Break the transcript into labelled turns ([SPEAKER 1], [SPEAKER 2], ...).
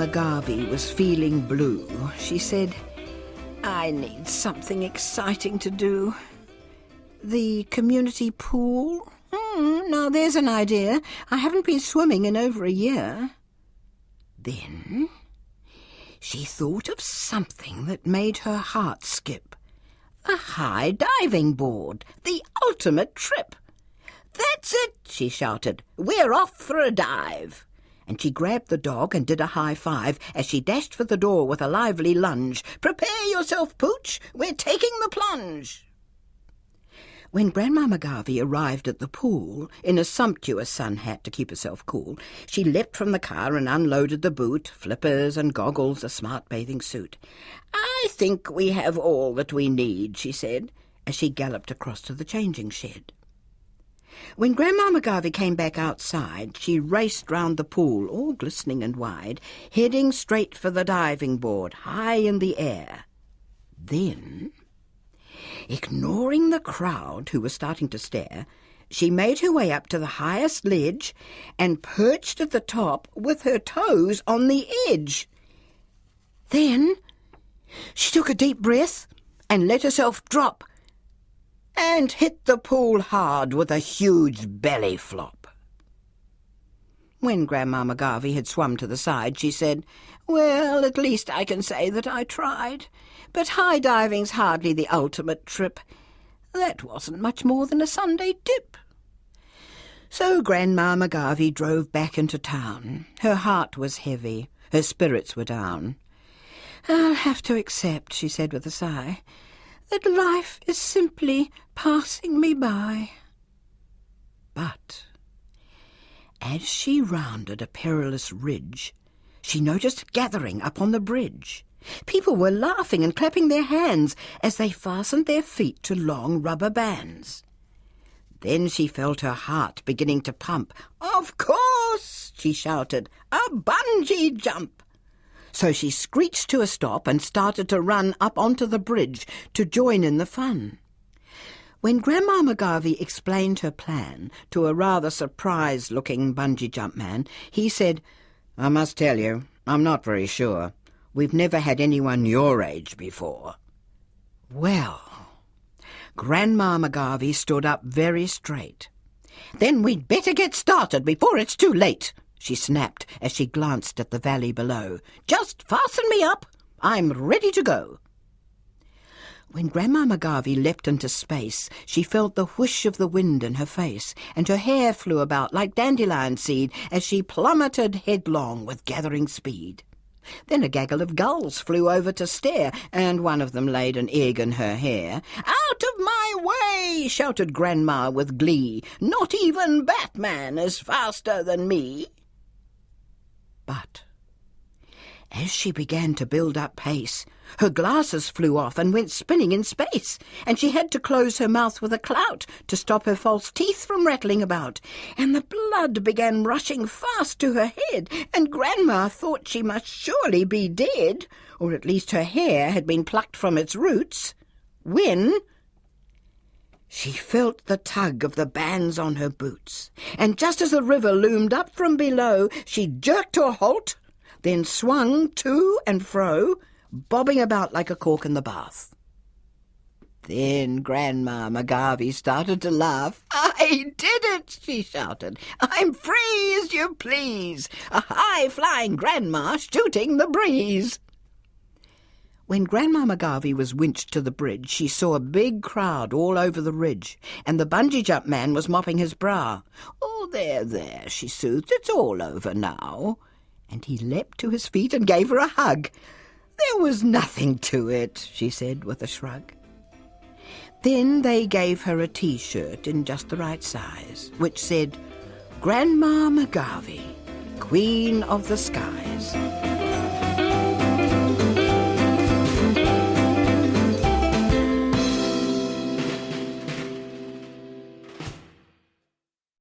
[SPEAKER 1] McGarvey was feeling blue, she said, "I need something exciting to do. The community pool? Now there's an idea. I haven't been swimming in over a year." Then she thought of something that made her heart skip. The high diving board, the ultimate trip. "That's it," she shouted. "We're off for a dive." And she grabbed the dog and did a high five as she dashed for the door with a lively lunge. "Prepare yourself, Pooch. We're taking the plunge." When Grandma McGarvey arrived at the pool, in a sumptuous sun hat to keep herself cool, she leapt from the car and unloaded the boot, flippers and goggles, a smart bathing suit. "I think we have all that we need," she said, as she galloped across to the changing shed. When Grandma McGarvey came back outside, she raced round the pool, all glistening and wide, heading straight for the diving board, high in the air. Then, ignoring the crowd who was starting to stare, she made her way up to the highest ledge and perched at the top with her toes on the edge. Then she took a deep breath and let herself drop and hit the pool hard with a huge belly flop. When Grandma McGarvey had swum to the side, she said, "Well, at least I can say that I tried. But high diving's hardly the ultimate trip. That wasn't much more than a Sunday dip." So Grandma McGarvey drove back into town. Her heart was heavy, her spirits were down. "I'll have to accept," she said with a sigh, "that life is simply passing me by." But as she rounded a perilous ridge, she noticed a gathering up on the bridge. People were laughing and clapping their hands as they fastened their feet to long rubber bands. Then she felt her heart beginning to pump. "Of course," she shouted, "a bungee jump." So she screeched to a stop and started to run up onto the bridge to join in the fun. When Grandma McGarvey explained her plan to a rather surprised-looking bungee jump man, he said, "I must tell you, I'm not very sure. We've never had anyone your age before." Well, Grandma McGarvey stood up very straight. "Then we'd better get started before it's too late," she snapped as she glanced at the valley below. "Just fasten me up. I'm ready to go." When Grandma McGarvey leapt into space, she felt the whoosh of the wind in her face, and her hair flew about like dandelion seed as she plummeted headlong with gathering speed. Then a gaggle of gulls flew over to stare, and one of them laid an egg in her hair. "Out of my way!" shouted Grandma with glee. "Not even Batman is faster than me." But as she began to build up pace, her glasses flew off and went spinning in space, and she had to close her mouth with a clout to stop her false teeth from rattling about, and the blood began rushing fast to her head, and Grandma thought she must surely be dead, or at least her hair had been plucked from its roots, when she felt the tug of the bands on her boots, and just as the river loomed up from below, she jerked to a halt, then swung to and fro, bobbing about like a cork in the bath. Then Grandma McGarvey started to laugh. "I did it!" she shouted. "I'm free as you please! A high-flying grandma shooting the breeze!" When Grandma McGarvey was winched to the bridge, she saw a big crowd all over the ridge, and the bungee jump man was mopping his brow. "Oh, there," she soothed. "It's all over now." And he leapt to his feet and gave her a hug. "There was nothing to it," she said with a shrug. Then they gave her a T-shirt in just the right size, which said, "Grandma McGarvey, Queen of the Skies."